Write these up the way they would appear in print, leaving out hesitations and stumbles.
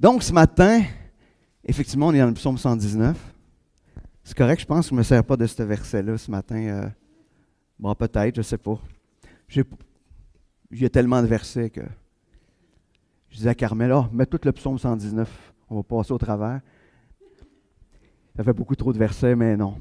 Donc, ce matin, effectivement, on est dans le psaume 119. C'est correct, je pense que je ne me sers pas de ce verset-là ce matin. Bon, peut-être, je ne sais pas. Il y a tellement de versets que je disais à Carmel, mets tout le psaume 119, on va passer au travers. Ça fait beaucoup trop de versets, mais non.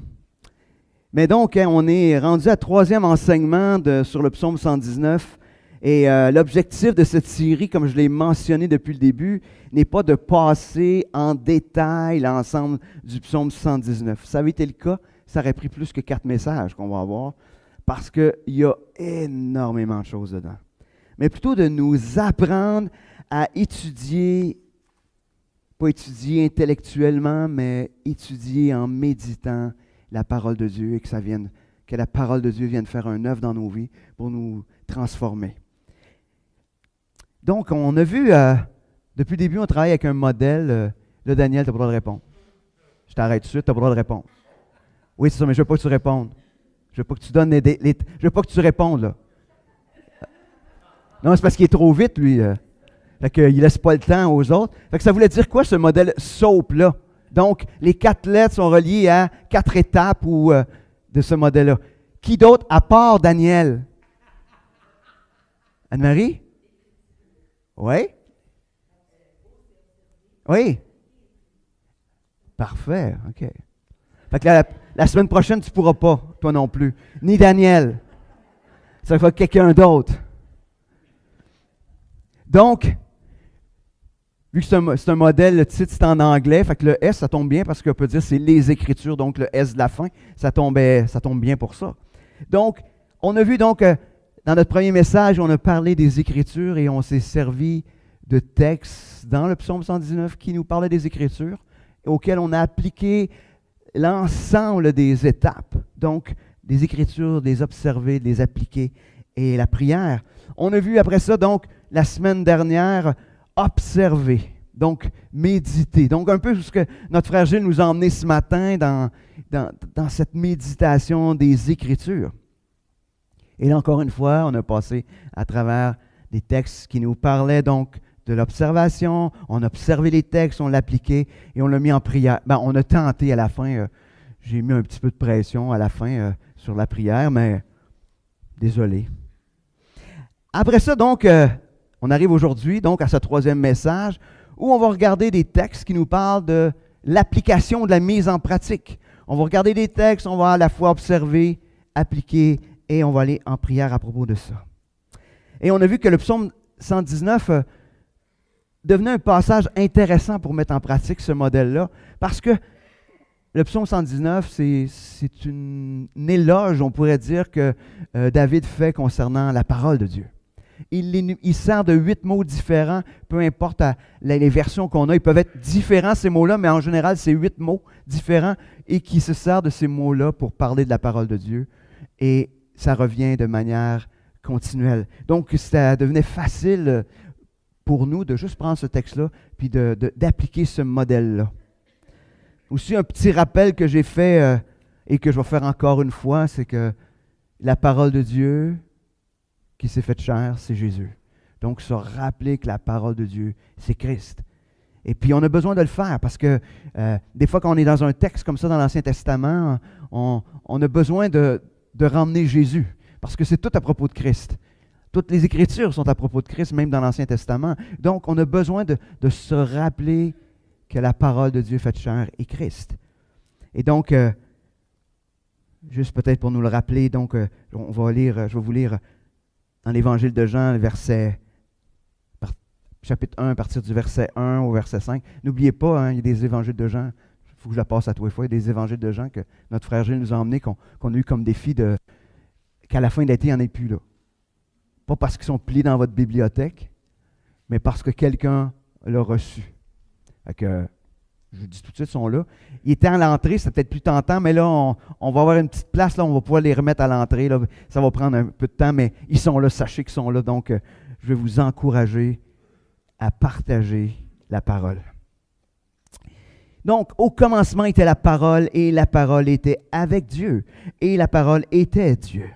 Mais donc, on est rendu à troisième enseignement sur le psaume 119. Et l'objectif de cette série, comme je l'ai mentionné depuis le début, n'est pas de passer en détail l'ensemble du psaume 119. Ça avait été le cas, ça aurait pris plus que 4 messages qu'on va avoir, parce qu'il y a énormément de choses dedans. Mais plutôt de nous apprendre à étudier, pas étudier intellectuellement, mais étudier en méditant la parole de Dieu et que la parole de Dieu vienne faire un œuvre dans nos vies pour nous transformer. Donc, on a vu, depuis le début, on travaille avec un modèle. Là, Daniel, tu n'as pas le droit de répondre. Je t'arrête tout de suite, tu n'as pas le droit de répondre. Oui, c'est ça, mais je ne veux pas que tu répondes. Je ne veux pas que tu donnes je veux pas que tu répondes, là. Non, c'est parce qu'il est trop vite, lui. Fait qu'il ne laisse pas le temps aux autres. Fait que ça voulait dire quoi, ce modèle SOAP-là? Donc, les 4 lettres sont reliées à 4 étapes de ce modèle-là. Qui d'autre, à part Daniel? Anne-Marie? Oui? Oui? Parfait, OK. Fait que la semaine prochaine, tu ne pourras pas, toi non plus. Ni Daniel. Ça va être quelqu'un d'autre. Donc, vu que c'est un modèle, le titre c'est en anglais, fait que le S, ça tombe bien parce qu'on peut dire c'est les Écritures, donc le S de la fin, ça tombe bien pour ça. Donc, on a vu donc, dans notre premier message, on a parlé des Écritures et on s'est servi de textes dans le psaume 119 qui nous parlaient des Écritures, auxquels on a appliqué l'ensemble des étapes. Donc, des Écritures, des observer, des appliquer et la prière. On a vu après ça, donc, la semaine dernière, observer, donc méditer. Donc, un peu ce que notre frère Gilles nous a emmené ce matin dans cette méditation des Écritures. Et là, encore une fois, on a passé à travers des textes qui nous parlaient donc de l'observation. On a observé les textes, on l'a appliqué et on l'a mis en prière. On a tenté à la fin, j'ai mis un petit peu de pression à la fin sur la prière, mais désolé. Après ça, donc, on arrive aujourd'hui donc à ce troisième message où on va regarder des textes qui nous parlent de l'application, de la mise en pratique. On va regarder des textes, on va à la fois observer, appliquer et on va aller en prière à propos de ça. Et on a vu que le psaume 119 devenait un passage intéressant pour mettre en pratique ce modèle-là parce que le psaume 119, c'est une éloge, on pourrait dire, que David fait concernant la parole de Dieu. Il sert de 8 mots différents, peu importe les versions qu'on a. Ils peuvent être différents, ces mots-là, mais en général, c'est 8 mots différents et qui se sert de ces mots-là pour parler de la parole de Dieu. Et ça revient de manière continuelle. Donc, ça devenait facile pour nous de juste prendre ce texte-là puis d'appliquer ce modèle-là. Aussi, un petit rappel que j'ai fait et que je vais faire encore une fois, c'est que la parole de Dieu qui s'est faite chair, c'est Jésus. Donc, se rappeler que la parole de Dieu, c'est Christ. Et puis, on a besoin de le faire parce que des fois, quand on est dans un texte comme ça dans l'Ancien Testament, on a besoin de ramener Jésus parce que c'est tout à propos de Christ. Toutes les Écritures sont à propos de Christ, même dans l'Ancien Testament. Donc, on a besoin de se rappeler que la parole de Dieu faite chair est Christ. Et donc, juste peut-être pour nous le rappeler, donc, je vais vous lire dans l'Évangile de Jean, chapitre 1, à partir du verset 1 au verset 5. N'oubliez pas, il y a des Évangiles de Jean, il faut que je la passe à tous les fois, il y a des Évangiles de Jean que notre frère Gilles nous a emmenés, qu'on a eu comme défi qu'à la fin de l'été, il n'y en ait plus là. Pas parce qu'ils sont pliés dans votre bibliothèque, mais parce que quelqu'un l'a reçu. Fait que, je vous dis tout de suite, ils sont là. Ils étaient à l'entrée, c'était peut-être plus tentant, mais là, on va avoir une petite place, là, on va pouvoir les remettre à l'entrée. Là. Ça va prendre un peu de temps, mais ils sont là, sachez qu'ils sont là. Donc, je vais vous encourager à partager la parole. Donc, au commencement était la parole, et la parole était avec Dieu, et la parole était Dieu.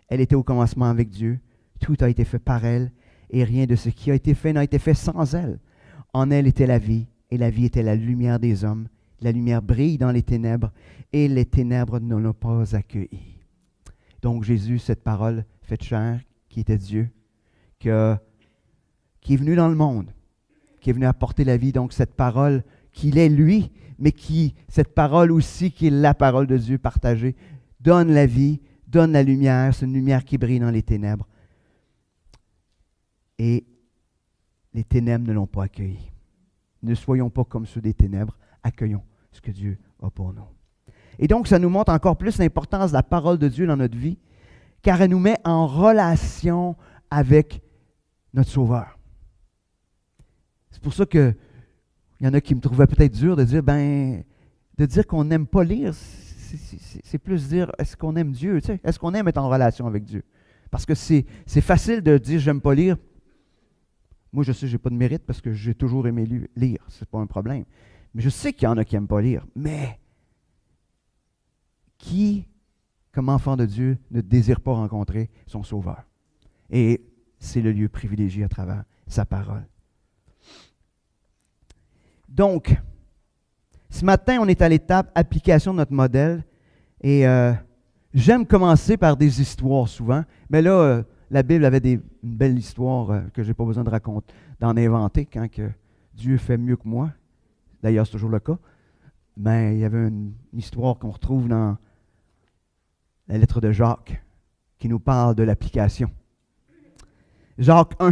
Elle était au commencement avec Dieu. Tout a été fait par elle, et rien de ce qui a été fait n'a été fait sans elle. En elle était la vie, et la vie était la lumière des hommes. La lumière brille dans les ténèbres, et les ténèbres ne l'ont pas accueillie. Donc Jésus, cette parole faite chair, qui était Dieu, qui est venu dans le monde, qui est venu apporter la vie. Donc cette parole qu'il est lui, mais cette parole aussi qui est la parole de Dieu partagée, donne la vie, donne la lumière. C'est une lumière qui brille dans les ténèbres. Et les ténèbres ne l'ont pas accueilli. Ne soyons pas comme ceux des ténèbres, accueillons ce que Dieu a pour nous. Et donc, ça nous montre encore plus l'importance de la parole de Dieu dans notre vie, car elle nous met en relation avec notre Sauveur. C'est pour ça que il y en a qui me trouvaient peut-être dur de dire qu'on n'aime pas lire, c'est plus dire, est-ce qu'on aime Dieu? Tu sais? Est-ce qu'on aime être en relation avec Dieu? Parce que c'est facile de dire, j'aime pas lire. Moi, je sais que je n'ai pas de mérite parce que j'ai toujours aimé lire. Ce n'est pas un problème. Mais je sais qu'il y en a qui n'aiment pas lire. Mais qui, comme enfant de Dieu, ne désire pas rencontrer son Sauveur? Et c'est le lieu privilégié à travers sa parole. Donc, ce matin, on est à l'étape application de notre modèle. Et j'aime commencer par des histoires souvent. Mais là, la Bible avait une belle histoire que je n'ai pas besoin d'en inventer quand que Dieu fait mieux que moi. D'ailleurs, c'est toujours le cas. Mais il y avait une histoire qu'on retrouve dans la lettre de Jacques qui nous parle de l'application. Jacques 1,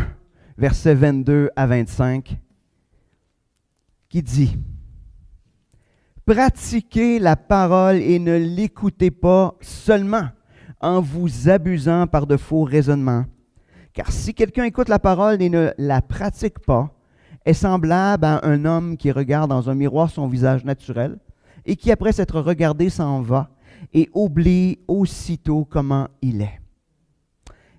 versets 22 à 25, qui dit « Pratiquez la parole et ne l'écoutez pas seulement en vous abusant par de faux raisonnements. Car si quelqu'un écoute la parole et ne la pratique pas, est semblable à un homme qui regarde dans un miroir son visage naturel et qui, après s'être regardé, s'en va et oublie aussitôt comment il est.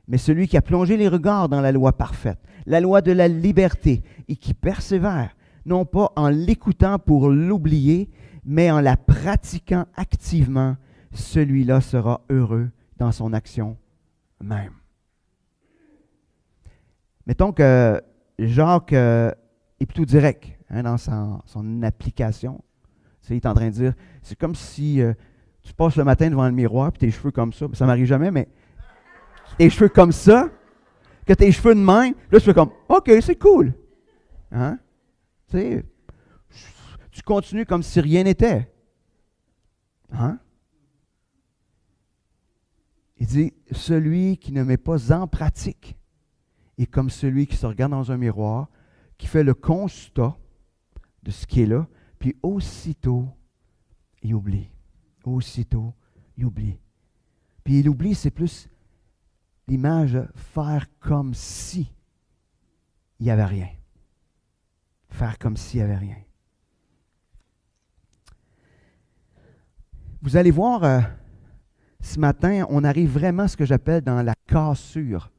Mais celui qui a plongé les regards dans la loi parfaite, la loi de la liberté, et qui persévère, non pas en l'écoutant pour l'oublier, mais en la pratiquant activement, celui-là sera heureux dans son action même. » Mettons que Jacques est plutôt direct dans son application. Tu sais, il est en train de dire, c'est comme si tu passes le matin devant le miroir et tes cheveux comme ça. Ça ne m'arrive jamais, mais tes cheveux comme ça, que tes cheveux de même, là tu fais comme, OK, c'est cool. Hein? Tu sais, tu continues comme si rien n'était. Hein? Il dit, celui qui ne met pas en pratique est comme celui qui se regarde dans un miroir, qui fait le constat de ce qui est là, puis aussitôt, il oublie. Aussitôt, il oublie. Puis il oublie, c'est plus l'image faire comme si il n'y avait rien. Faire comme s'il n'y avait rien. Vous allez voir, ce matin, on arrive vraiment à ce que j'appelle dans la cassure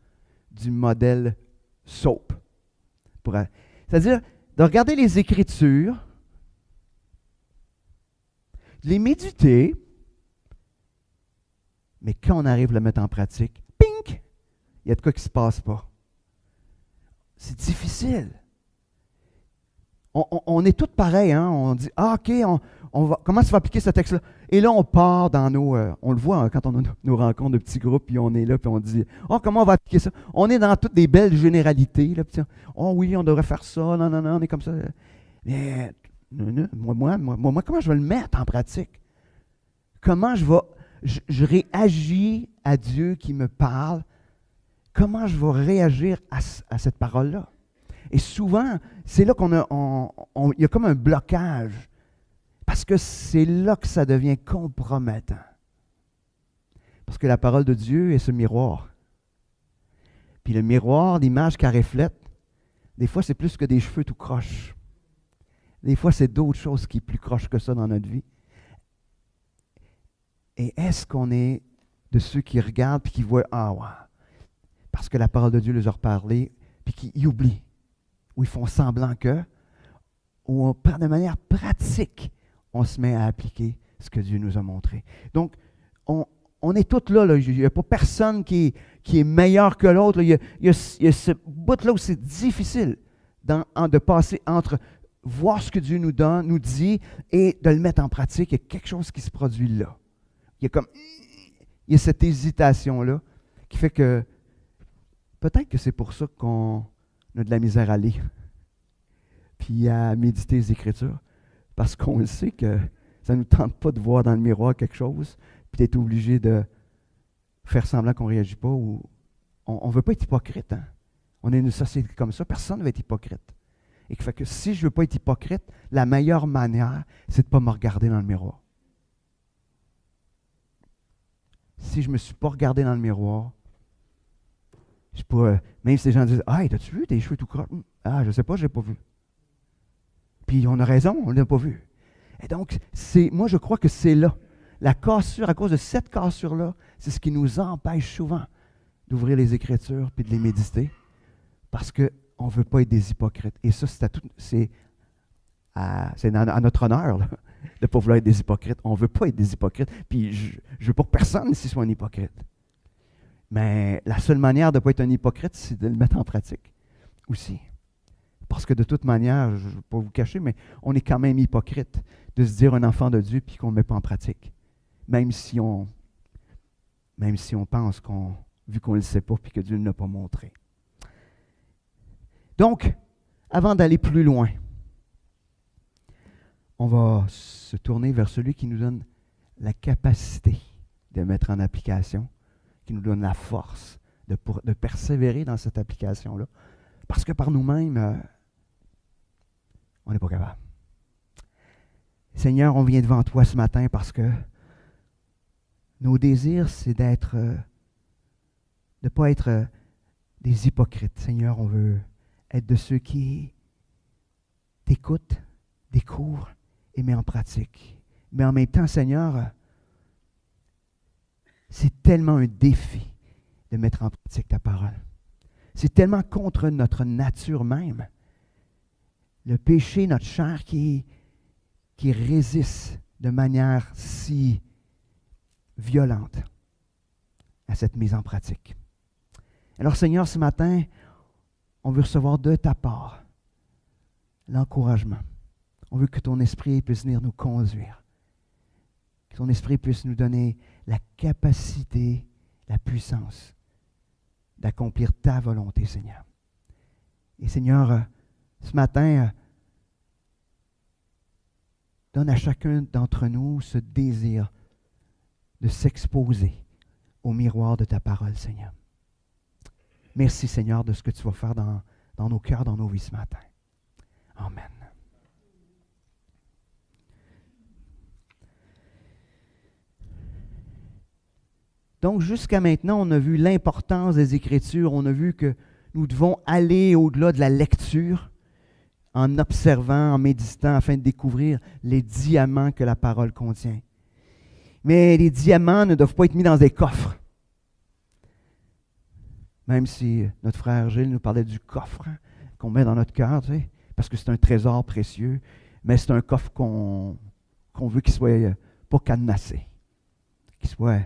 du modèle SOAP. C'est-à-dire de regarder les Écritures, de les méditer, mais quand on arrive à le mettre en pratique, pink, il y a de quoi qui ne se passe pas. C'est difficile. On est tous pareils, hein? On dit, OK, comment tu vas appliquer ce texte-là? Et là, on part dans on le voit quand on a nos rencontres de petits groupes, puis on est là, puis on dit, comment on va appliquer ça? On est dans toutes des belles généralités, là, puis oui, on devrait faire ça, non, on est comme ça. Mais moi, comment je vais le mettre en pratique? Comment je réagis à Dieu qui me parle? Comment je vais réagir à cette parole-là? Et souvent, c'est là il y a comme un blocage. Parce que c'est là que ça devient compromettant. Parce que la parole de Dieu est ce miroir. Puis le miroir, l'image qu'elle reflète, des fois, c'est plus que des cheveux tout croches. Des fois, c'est d'autres choses qui sont plus croches que ça dans notre vie. Et est-ce qu'on est de ceux qui regardent et qui voient, ouais, parce que la parole de Dieu leur a reparlé, puis qui oublient, ou ils font semblant que, ou de manière pratique, on se met à appliquer ce que Dieu nous a montré. Donc, on est tous là. Il n'y a pas personne qui est meilleur que l'autre. Il y a ce bout-là où c'est difficile de passer entre voir ce que Dieu nous donne, nous dit, et de le mettre en pratique, il y a quelque chose qui se produit là. Il y a cette hésitation-là qui fait que peut-être que c'est pour ça qu'on a de la misère à lire, puis à méditer les Écritures, parce qu'on le sait que ça ne nous tente pas de voir dans le miroir quelque chose, puis d'être obligé de faire semblant qu'on ne réagit pas, ou on ne veut pas être hypocrite. Hein? On est une société comme ça, personne ne veut être hypocrite. Et qui fait que si je ne veux pas être hypocrite, la meilleure manière, c'est de ne pas me regarder dans le miroir. Si je ne me suis pas regardé dans le miroir, je peux, même si les gens disent « Ah, t'as-tu vu tes cheveux tout crocs? Ah, je ne sais pas, je n'ai pas vu. » Puis on a raison, on ne l'a pas vu. Et donc, moi je crois que c'est là. La cassure, à cause de cette cassure-là, c'est ce qui nous empêche souvent d'ouvrir les Écritures puis de les méditer. Parce qu'on ne veut pas être des hypocrites. Et ça, c'est à notre honneur là, de ne pas vouloir être des hypocrites. On ne veut pas être des hypocrites. Puis je ne veux pas que personne ici soit un hypocrite. Mais la seule manière de ne pas être un hypocrite, c'est de le mettre en pratique aussi. Parce que de toute manière, je ne veux pas vous cacher, mais on est quand même hypocrite de se dire un enfant de Dieu puis qu'on ne le met pas en pratique. Même si on pense vu qu'on ne le sait pas puis que Dieu ne l'a pas montré. Donc, avant d'aller plus loin, on va se tourner vers celui qui nous donne la capacité de mettre en application, qui nous donne la force de persévérer dans cette application-là. Parce que par nous-mêmes, on n'est pas capable. Seigneur, on vient devant toi ce matin parce que nos désirs, c'est de ne pas être des hypocrites. Seigneur, on veut être de ceux qui t'écoutent, découvrent et mettent en pratique. Mais en même temps, Seigneur, c'est tellement un défi de mettre en pratique ta parole. C'est tellement contre notre nature même. Le péché, notre chair qui résiste de manière si violente à cette mise en pratique. Alors Seigneur, ce matin, on veut recevoir de ta part l'encouragement. On veut que ton esprit puisse venir nous conduire. Que ton esprit puisse nous donner la capacité, la puissance d'accomplir ta volonté, Seigneur. Et Seigneur, ce matin, donne à chacun d'entre nous ce désir de s'exposer au miroir de ta parole, Seigneur. Merci, Seigneur, de ce que tu vas faire dans nos cœurs, dans nos vies ce matin. Amen. Donc, jusqu'à maintenant, on a vu l'importance des Écritures. On a vu que nous devons aller au-delà de la lecture en observant, en méditant, afin de découvrir les diamants que la parole contient. Mais les diamants ne doivent pas être mis dans des coffres. Même si notre frère Gilles nous parlait du coffre qu'on met dans notre cœur, tu sais, parce que c'est un trésor précieux, mais c'est un coffre qu'on veut qu'il ne soit pas cadenassé, qu'il soit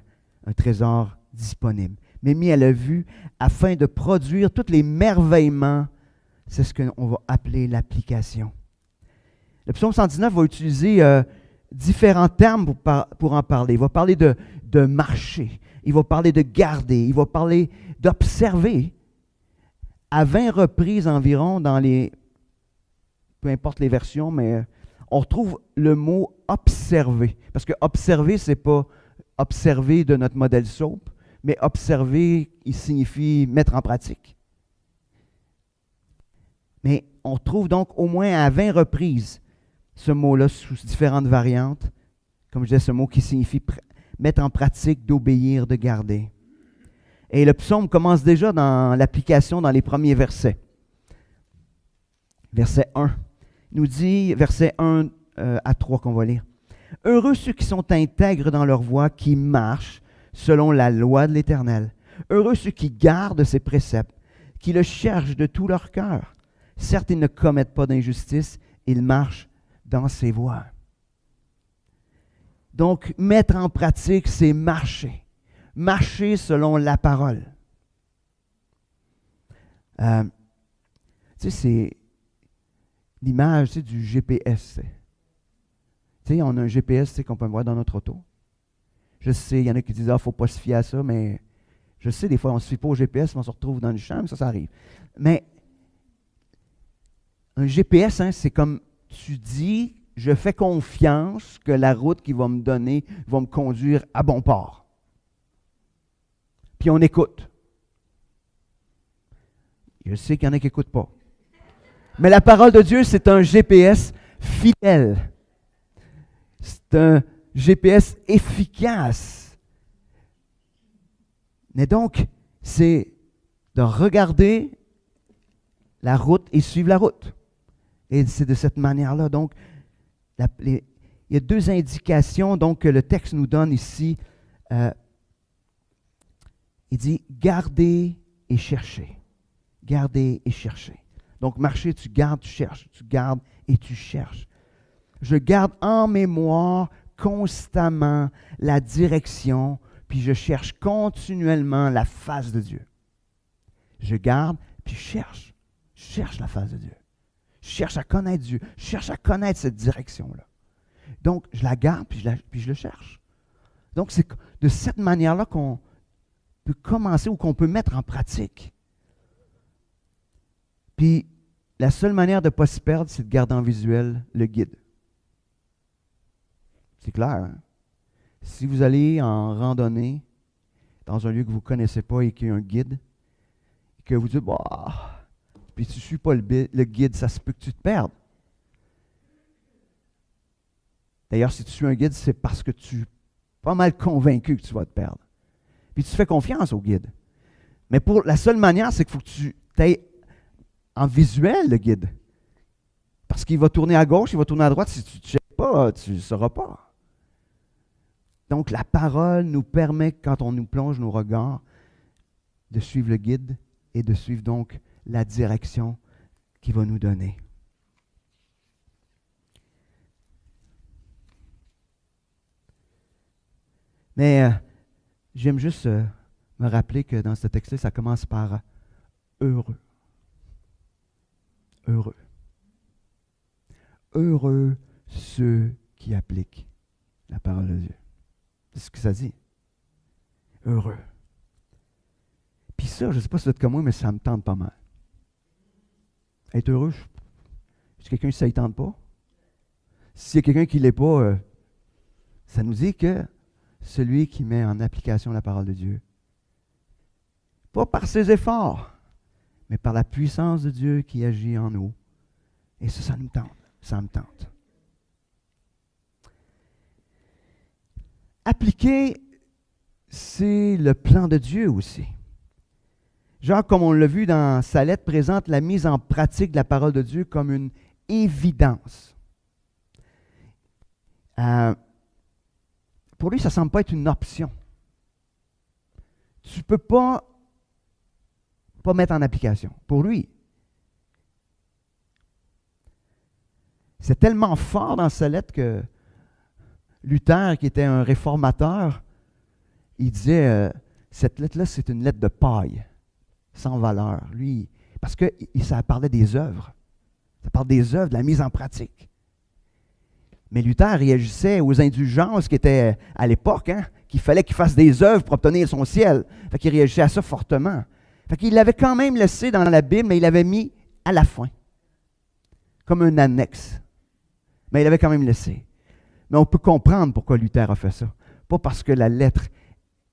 un trésor disponible, mais mis à la vue afin de produire tous les merveillements. C'est ce qu'on va appeler l'application. Le psaume 119 va utiliser différents termes pour en parler. Il va parler de marcher, il va parler de garder, il va parler d'observer. À 20 reprises environ dans peu importe les versions, mais on retrouve le mot observer. Parce que observer, ce n'est pas observer de notre modèle SOAP, mais observer, il signifie mettre en pratique. Mais on trouve donc au moins à 20 reprises ce mot-là sous différentes variantes. Comme je disais, ce mot qui signifie mettre en pratique, d'obéir, de garder. Et le psaume commence déjà dans l'application dans les premiers versets. Verset 1. Il nous dit, verset 1 à 3 qu'on va lire. « Heureux ceux qui sont intègres dans leur voie, qui marchent selon la loi de l'Éternel. Heureux ceux qui gardent ses préceptes, qui le cherchent de tout leur cœur. Certes, ils ne commettent pas d'injustice, ils marchent dans ses voies. » Donc, mettre en pratique, c'est marcher. Marcher selon la parole. Tu sais, l'image, tu sais, du GPS. Tu sais, on a un GPS, tu sais, qu'on peut voir dans notre auto. Je sais, il y en a qui disent, ah, il ne faut pas se fier à ça, mais je sais, des fois, on ne se fie pas au GPS, mais on se retrouve dans le champ, mais ça arrive. Mais un GPS, hein, c'est comme tu dis, je fais confiance que la route qu'il va me donner va me conduire à bon port. Puis on écoute. Je sais qu'il y en a qui n'écoutent pas. Mais la parole de Dieu, c'est un GPS fidèle. C'est un GPS efficace. Mais donc, c'est de regarder la route et suivre la route. Et c'est de cette manière-là. Donc, il y a deux indications donc, que le texte nous donne ici. Il dit, gardez et cherchez. Gardez et cherchez. Donc, marcher, tu gardes, tu cherches. Tu gardes et tu cherches. Je garde en mémoire constamment la direction, puis je cherche continuellement la face de Dieu. Je garde, puis je cherche. Je cherche la face de Dieu. Je cherche à connaître Dieu. Je cherche à connaître cette direction-là. Donc, je la garde, puis je le cherche. Donc, c'est de cette manière-là qu'on peut commencer ou qu'on peut mettre en pratique. Puis, la seule manière de ne pas se perdre, c'est de garder en visuel le guide. C'est clair, hein? Si vous allez en randonnée dans un lieu que vous ne connaissez pas et qu'il y a un guide, et que vous dites, bah, puis tu ne suis pas le guide, ça se peut que tu te perdes. D'ailleurs, si tu suis un guide, c'est parce que tu es pas mal convaincu que tu vas te perdre. Puis tu fais confiance au guide. Mais pour la seule manière, c'est qu'il faut que tu ailles en visuel le guide. Parce qu'il va tourner à gauche, il va tourner à droite. Si tu ne checkes pas, tu ne sauras pas. Donc, la parole nous permet, quand on nous plonge nos regards, de suivre le guide et de suivre donc la direction qu'il va nous donner. Mais j'aime juste me rappeler que dans ce texte-là, ça commence par heureux. Heureux. Heureux ceux qui appliquent la parole de Dieu. C'est ce que ça dit. Heureux. Puis ça, je ne sais pas si vous êtes comme moi, mais ça me tente pas mal. Être heureux, si quelqu'un ça ne tente pas. S'il y a quelqu'un qui ne l'est pas, ça nous dit que celui qui met en application la parole de Dieu, pas par ses efforts, mais par la puissance de Dieu qui agit en nous. Et ça nous tente. Ça me tente. Appliquer, c'est le plan de Dieu aussi. Jacques, comme on l'a vu dans sa lettre, présente la mise en pratique de la parole de Dieu comme une évidence. Pour lui, ça ne semble pas être une option. Tu ne peux pas mettre en application. Pour lui, c'est tellement fort dans sa lettre que Luther, qui était un réformateur, il disait, cette lettre-là, c'est une lettre de paille, sans valeur. Lui, parce que ça parlait des œuvres. Ça parle des œuvres, de la mise en pratique. Mais Luther réagissait aux indulgences qui étaient à l'époque, hein, qu'il fallait qu'il fasse des œuvres pour obtenir son ciel. Fait qu'il réagissait à ça fortement. Fait qu'il l'avait quand même laissé dans la Bible, mais il l'avait mis à la fin, comme un annexe. Mais il l'avait quand même laissé. Mais on peut comprendre pourquoi Luther a fait ça. Pas parce que la lettre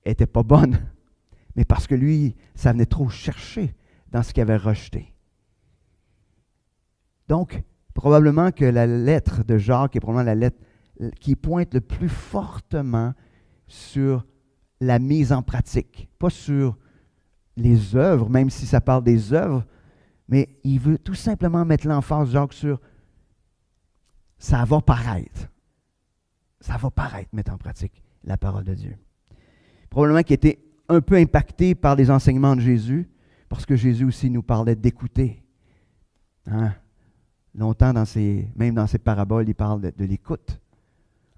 n'était pas bonne, mais parce que lui, ça venait trop chercher dans ce qu'il avait rejeté. Donc, probablement que la lettre de Jacques est probablement la lettre qui pointe le plus fortement sur la mise en pratique, pas sur les œuvres, même si ça parle des œuvres, mais il veut tout simplement mettre l'emphase, Jacques, sur ça va paraître. Ça va paraître, mettre en pratique la parole de Dieu. Probablement qu'il était un peu impacté par les enseignements de Jésus, parce que Jésus aussi nous parlait d'écouter. Hein? Longtemps, même dans ses paraboles, il parle de l'écoute.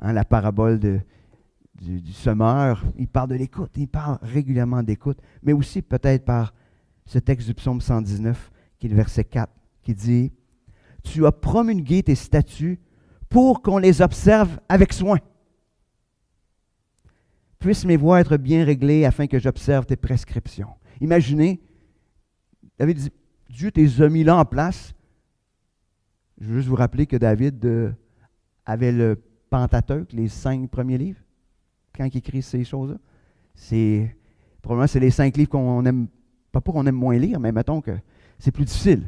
Hein? La parabole du semeur, il parle de l'écoute. Il parle régulièrement d'écoute, mais aussi peut-être par ce texte du psaume 119, qui est le verset 4, qui dit tu as promulgué tes statuts pour qu'on les observe avec soin. Puissent mes voies être bien réglées afin que j'observe tes prescriptions. Imaginez, David dit, Dieu t'es mis là en place. Je veux juste vous rappeler que David avait le Pentateuque, les 5 premiers livres, quand il écrit ces choses-là. Probablement, c'est les 5 livres qu'on aime, pas qu'on aime moins lire, mais mettons que c'est plus difficile.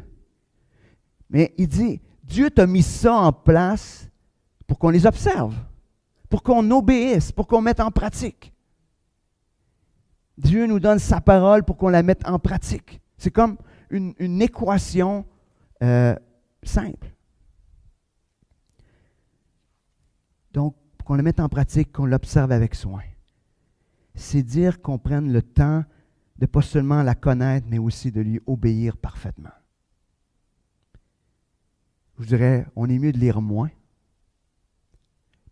Mais il dit, Dieu t'a mis ça en place pour qu'on les observe, pour qu'on obéisse, pour qu'on mette en pratique. Dieu nous donne sa parole pour qu'on la mette en pratique. C'est comme une équation simple. Donc, pour qu'on la mette en pratique, qu'on l'observe avec soin. C'est dire qu'on prenne le temps de pas seulement la connaître, mais aussi de lui obéir parfaitement. Je dirais, on est mieux de lire moins,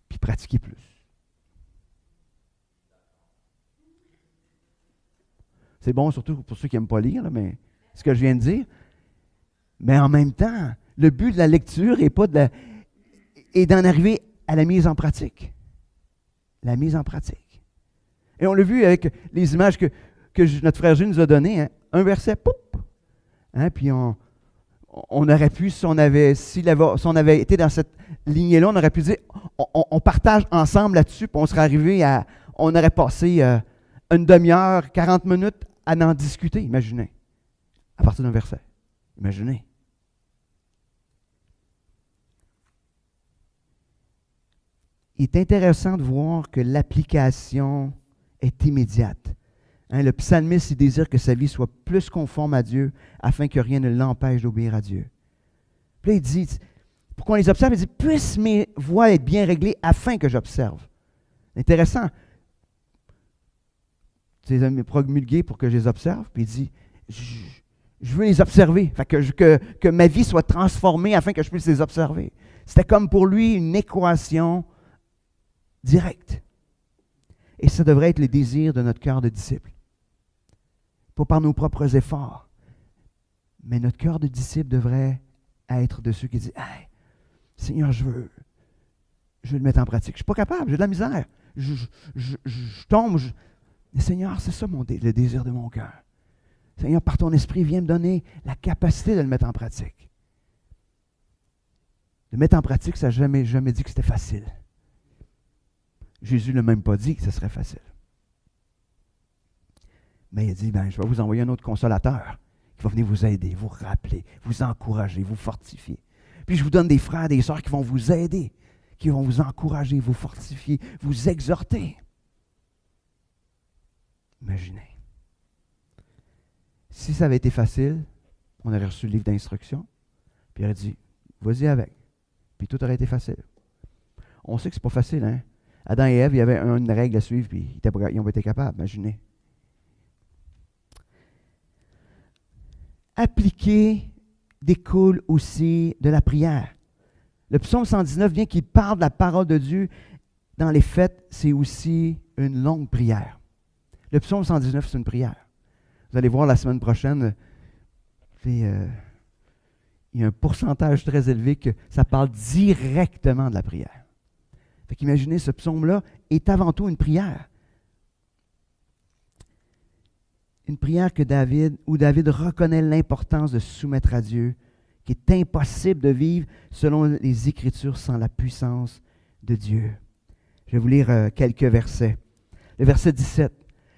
puis pratiquer plus. C'est bon, surtout pour ceux qui n'aiment pas lire, là, mais ce que je viens de dire. Mais en même temps, le but de la lecture est d'en arriver à la mise en pratique. La mise en pratique. Et on l'a vu avec les images que notre frère Gilles nous a données. Hein. Un verset, poup! Hein, puis on aurait pu, si on avait été dans cette lignée-là, on aurait pu dire, on partage ensemble là-dessus, puis on aurait passé une demi-heure, 40 minutes à en discuter, imaginez, à partir d'un verset. Imaginez. Il est intéressant de voir que l'application est immédiate. Hein, le psalmiste, il désire que sa vie soit plus conforme à Dieu afin que rien ne l'empêche d'obéir à Dieu. Puis là, il dit, pour qu'on les observe, il dit, puissent mes voies être bien réglées afin que j'observe. Intéressant. Tu les as promulgués pour que je les observe, puis il dit, je veux les observer, fait que ma vie soit transformée afin que je puisse les observer. C'était comme pour lui une équation directe. Et ça devrait être le désir de notre cœur de disciple. Pas par nos propres efforts, mais notre cœur de disciple devrait être de ceux qui disent, hey, Seigneur, je veux le mettre en pratique. Je ne suis pas capable, j'ai de la misère. Je tombe. Mais Seigneur, c'est ça le désir de mon cœur. Seigneur, par ton esprit, viens me donner la capacité de le mettre en pratique. Le mettre en pratique, ça n'a jamais dit que c'était facile. Jésus ne l'a même pas dit que ce serait facile. Mais il a dit, je vais vous envoyer un autre consolateur qui va venir vous aider, vous rappeler, vous encourager, vous fortifier. Puis je vous donne des frères et des sœurs qui vont vous aider, qui vont vous encourager, vous fortifier, vous exhorter. Imaginez. Si ça avait été facile, on aurait reçu le livre d'instruction, puis il aurait dit, vas-y avec. Puis tout aurait été facile. On sait que c'est pas facile, hein? Adam et Ève, il y avait une règle à suivre, puis ils ont été capables, imaginez. Appliquer découle aussi de la prière. Le psaume 119, bien qu'il parle de la parole de Dieu, dans les faits, c'est aussi une longue prière. Le psaume 119, c'est une prière. Vous allez voir la semaine prochaine, il y a un pourcentage très élevé que ça parle directement de la prière. Fait qu'imaginez, ce psaume-là est avant tout une prière. Une prière où David reconnaît l'importance de se soumettre à Dieu, qui est impossible de vivre selon les Écritures sans la puissance de Dieu. Je vais vous lire quelques versets. Le verset 17.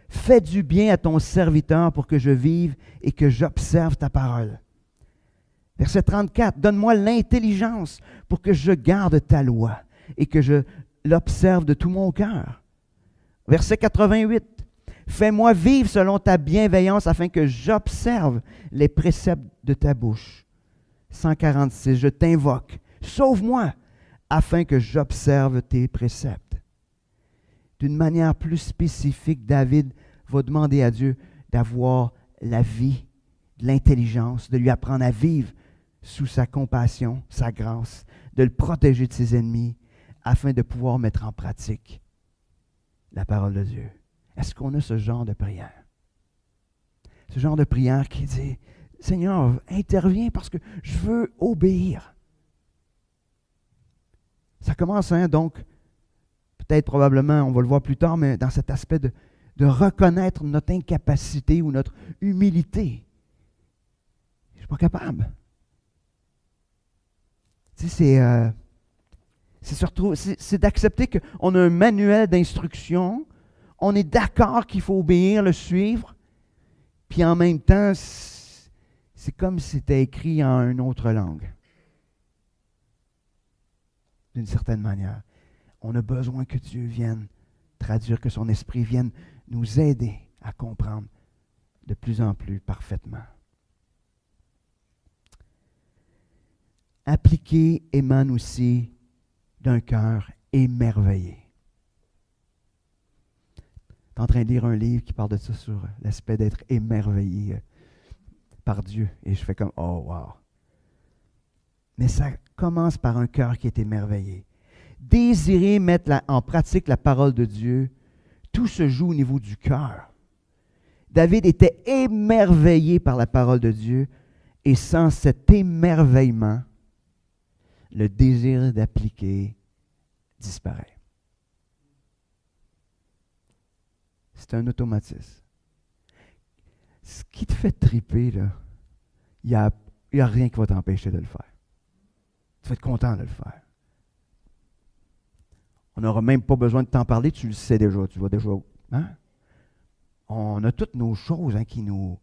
« Fais du bien à ton serviteur pour que je vive et que j'observe ta parole. » Verset 34. « Donne-moi l'intelligence pour que je garde ta loi et que je l'observe de tout mon cœur. » Verset 88. « Fais-moi vivre selon ta bienveillance afin que j'observe les préceptes de ta bouche. » 146. « Je t'invoque, sauve-moi afin que j'observe tes préceptes. » D'une manière plus spécifique, David va demander à Dieu d'avoir la vie, de l'intelligence, de lui apprendre à vivre sous sa compassion, sa grâce, de le protéger de ses ennemis, afin de pouvoir mettre en pratique la parole de Dieu. Est-ce qu'on a ce genre de prière? Ce genre de prière qui dit, Seigneur, interviens parce que je veux obéir. Ça commence, donc, peut-être probablement, on va le voir plus tard, mais dans cet aspect de reconnaître notre incapacité ou notre humilité. Je ne suis pas capable. Tu sais, c'est d'accepter qu'on a un manuel d'instruction, on est d'accord qu'il faut obéir, le suivre, puis en même temps, c'est comme si c'était écrit en une autre langue. D'une certaine manière. On a besoin que Dieu vienne traduire, que son esprit vienne nous aider à comprendre de plus en plus parfaitement. Appliquer émane aussi d'un cœur émerveillé. Je suis en train de lire un livre qui parle de ça sur l'aspect d'être émerveillé par Dieu. Et je fais comme, oh wow. Mais ça commence par un cœur qui est émerveillé. Désirer mettre en pratique la parole de Dieu, tout se joue au niveau du cœur. David était émerveillé par la parole de Dieu et sans cet émerveillement, le désir d'appliquer disparaît. C'est un automatisme. Ce qui te fait triper, là, il n'y a rien qui va t'empêcher de le faire. Tu vas être content de le faire. On n'aura même pas besoin de t'en parler, tu le sais déjà, tu vois déjà. Hein? On a toutes nos choses qui nous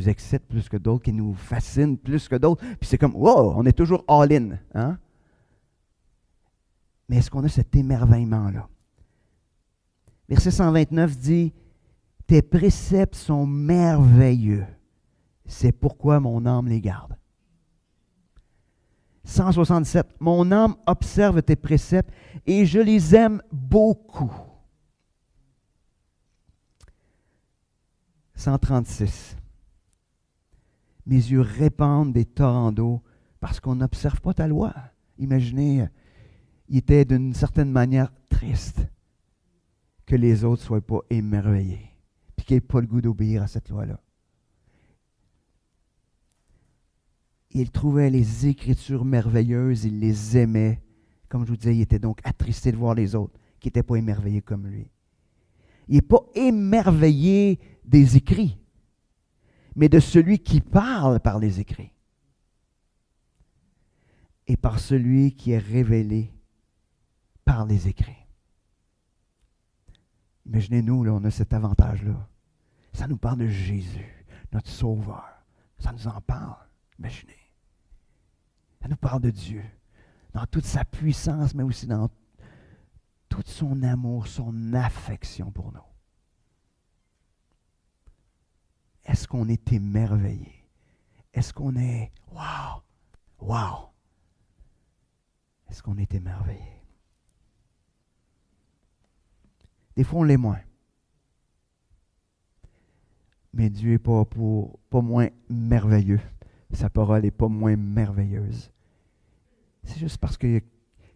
excitent plus que d'autres, qui nous fascinent plus que d'autres. Puis c'est comme, wow, on est toujours all-in. Hein? Mais est-ce qu'on a cet émerveillement-là? Verset 129 dit, « Tes préceptes sont merveilleux. C'est pourquoi mon âme les garde. » 167, « Mon âme observe tes préceptes et je les aime beaucoup. » 136, « Mes yeux répandent des torrents d'eau parce qu'on n'observe pas ta loi. » Imaginez, il était d'une certaine manière triste que les autres ne soient pas émerveillés, puis qu'ils n'aient pas le goût d'obéir à cette loi-là. Il trouvait les Écritures merveilleuses, il les aimait. Comme je vous disais, il était donc attristé de voir les autres qui n'étaient pas émerveillés comme lui. Il n'est pas émerveillé des écrits, mais de celui qui parle par les écrits. Et par celui qui est révélé par les écrits. Imaginez-nous, là, on a cet avantage-là. Ça nous parle de Jésus, notre Sauveur. Ça nous en parle. Imaginez. Ça nous parle de Dieu, dans toute sa puissance, mais aussi dans tout son amour, son affection pour nous. Est-ce qu'on est émerveillé? Est-ce qu'on est wow, wow? Est-ce qu'on est émerveillé? Des fois, on l'est moins. Mais Dieu n'est pas moins merveilleux. Sa parole n'est pas moins merveilleuse. C'est juste parce qu'il y a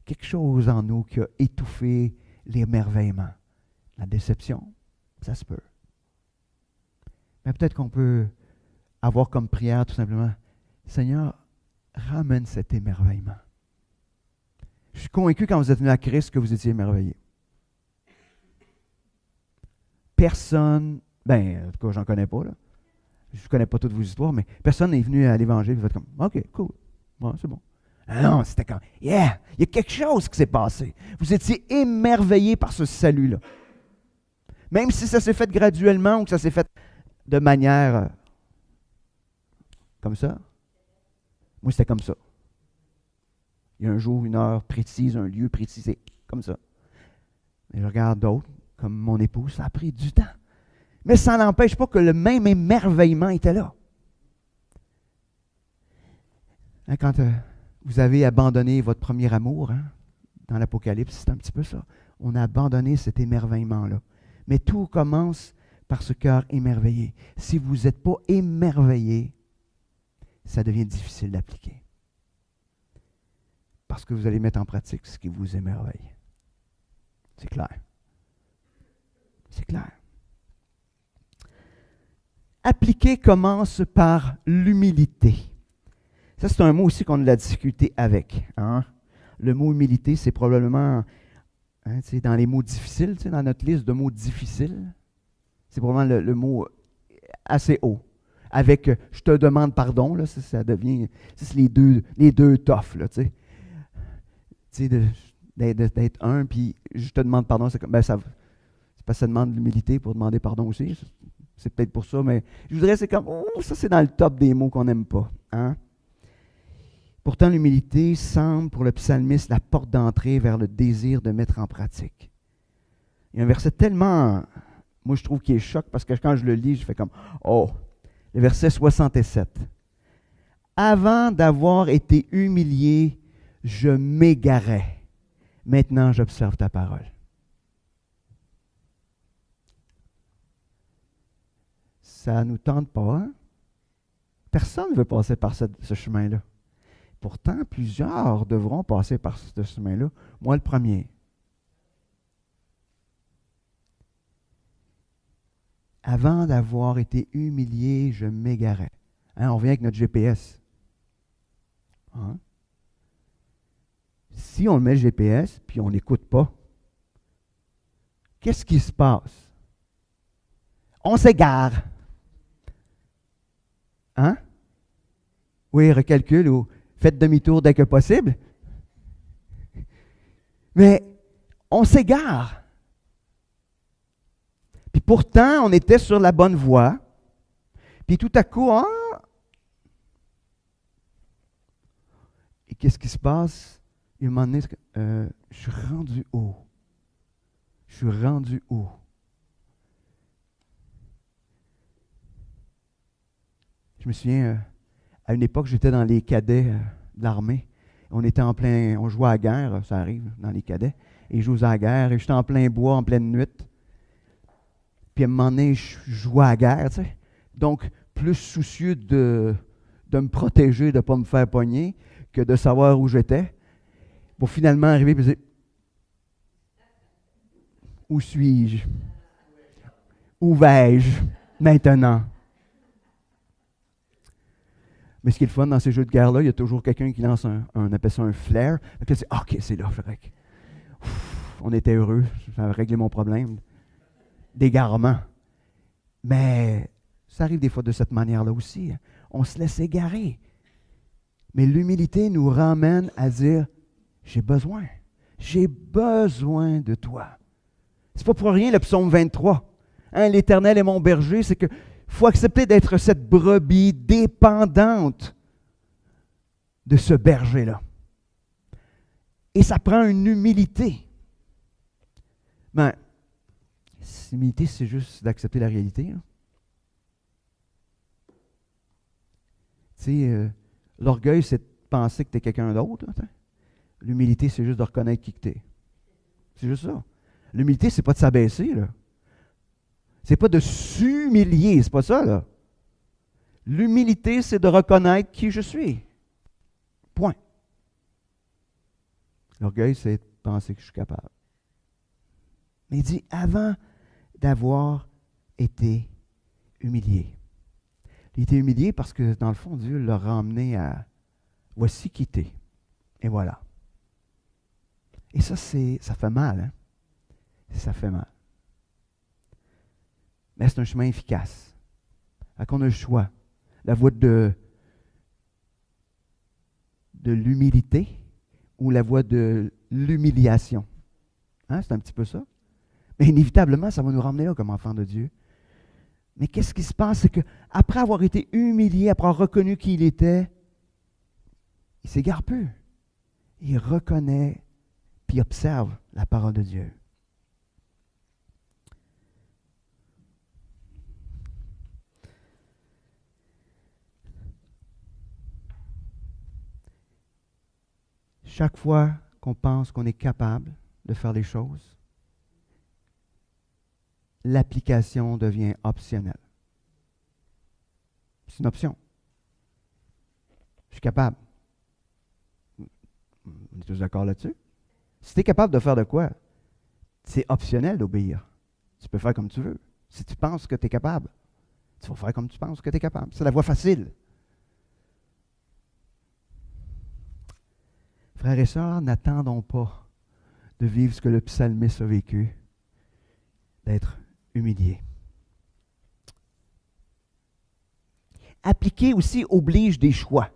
quelque chose en nous qui a étouffé l'émerveillement. La déception, ça se peut. Mais peut-être qu'on peut avoir comme prière tout simplement, Seigneur, ramène cet émerveillement. Je suis convaincu quand vous êtes venu à Christ que vous étiez émerveillé. Personne, en tout cas, j'en connais pas, là. Je ne connais pas toutes vos histoires, mais personne n'est venu à l'Évangile et vous êtes comme, OK, cool, ouais, c'est bon. Ah non, c'était comme, yeah, il y a quelque chose qui s'est passé. Vous étiez émerveillé par ce salut-là. Même si ça s'est fait graduellement ou que ça s'est fait de manière comme ça. Moi, c'était comme ça. Il y a un jour, une heure précise, un lieu précis, c'est comme ça. Et je regarde d'autres, comme mon épouse, ça a pris du temps. Mais ça n'empêche pas que le même émerveillement était là. Hein, quand vous avez abandonné votre premier amour, dans l'Apocalypse, c'est un petit peu ça. On a abandonné cet émerveillement-là. Mais tout commence par ce cœur émerveillé. Si vous n'êtes pas émerveillé, ça devient difficile d'appliquer. Parce que vous allez mettre en pratique ce qui vous émerveille. C'est clair. C'est clair. Appliquer commence par l'humilité. Ça, c'est un mot aussi qu'on a de la difficulté avec. Hein? Le mot humilité, c'est probablement, hein, dans les mots difficiles, dans notre liste de mots difficiles, c'est probablement le mot assez haut. Avec je te demande pardon, là, ça devient, c'est les deux toughs, là, tu sais, d'être un, puis je te demande pardon, c'est comme, ben c'est parce que ça demande de l'humilité pour demander pardon aussi. C'est peut-être pour ça, mais je voudrais, c'est comme, oh, ça c'est dans le top des mots qu'on n'aime pas. Hein? Pourtant, l'humilité semble pour le psalmiste la porte d'entrée vers le désir de mettre en pratique. Il y a un verset tellement, moi je trouve qu'il est choc, parce que quand je le lis, je fais comme, oh, le verset 67. Avant d'avoir été humilié, je m'égarais. Maintenant, j'observe ta parole. Ça ne nous tente pas, hein? Personne ne veut passer par ce chemin-là. Pourtant, plusieurs devront passer par ce chemin-là. Moi, le premier. Avant d'avoir été humilié, je m'égarais. Hein, on revient avec notre GPS. Hein? Si on met le GPS, puis on n'écoute pas, qu'est-ce qui se passe? On s'égare. Hein? Oui, recalcule ou faites demi-tour dès que possible. Mais on s'égare. Puis pourtant, on était sur la bonne voie. Puis tout à coup, et qu'est-ce qui se passe? Il m'a donné, je suis rendu haut. Je suis rendu haut. Je me souviens, à une époque, j'étais dans les cadets de l'armée. On était en plein, on jouait à la guerre, ça arrive dans les cadets. Et ils jouaient à la guerre, et j'étais en plein bois, en pleine nuit. Puis à un moment donné, je jouais à la guerre, tu sais. Donc, plus soucieux de me protéger, de ne pas me faire pogner, que de savoir où j'étais. Pour finalement arriver et dire, où suis-je? Où vais-je maintenant? Mais ce qui est le fun dans ces jeux de guerre-là, il y a toujours quelqu'un qui lance on appelle ça un flare. Puis c'est OK, c'est là, Frédéric. On était heureux, ça a réglé mon problème d'égarement. Mais ça arrive des fois de cette manière-là aussi. On se laisse égarer. Mais l'humilité nous ramène à dire, j'ai besoin de toi. C'est pas pour rien le psaume 23. Hein, l'Éternel est mon berger, c'est que faut accepter d'être cette brebis dépendante de ce berger-là. Et ça prend une humilité. Ben, l'humilité, c'est juste d'accepter la réalité. Hein. Tu sais, l'orgueil, c'est de penser que tu es quelqu'un d'autre. Hein. L'humilité, c'est juste de reconnaître qui tu es. C'est juste ça. L'humilité, c'est pas de s'abaisser, là. C'est pas de s'humilier, c'est pas ça, là. L'humilité, c'est de reconnaître qui je suis. Point. L'orgueil, c'est de penser que je suis capable. Mais il dit, avant d'avoir été humilié. Il était humilié parce que, dans le fond, Dieu l'a ramené à « voici qui t'es ». Et voilà. Et ça fait mal, hein? Ça fait mal. Mais c'est un chemin efficace. Fait qu'on a le choix. La voie de l'humilité ou la voie de l'humiliation. Hein? C'est un petit peu ça. Mais inévitablement, ça va nous ramener là comme enfants de Dieu. Mais qu'est-ce qui se passe? C'est qu'après avoir été humilié, après avoir reconnu qui il était, il ne s'égare plus. Il reconnaît puis observe la parole de Dieu. Chaque fois qu'on pense qu'on est capable de faire les choses, l'application devient optionnelle. C'est une option. Je suis capable. On est tous d'accord là-dessus? Si tu es capable de faire de quoi, c'est optionnel d'obéir. Tu peux faire comme tu veux. Si tu penses que tu es capable, tu vas faire comme tu penses que tu es capable. C'est la voie facile. Frères et sœurs, n'attendons pas de vivre ce que le psalmiste a vécu, d'être humilié. Appliquer aussi oblige des choix.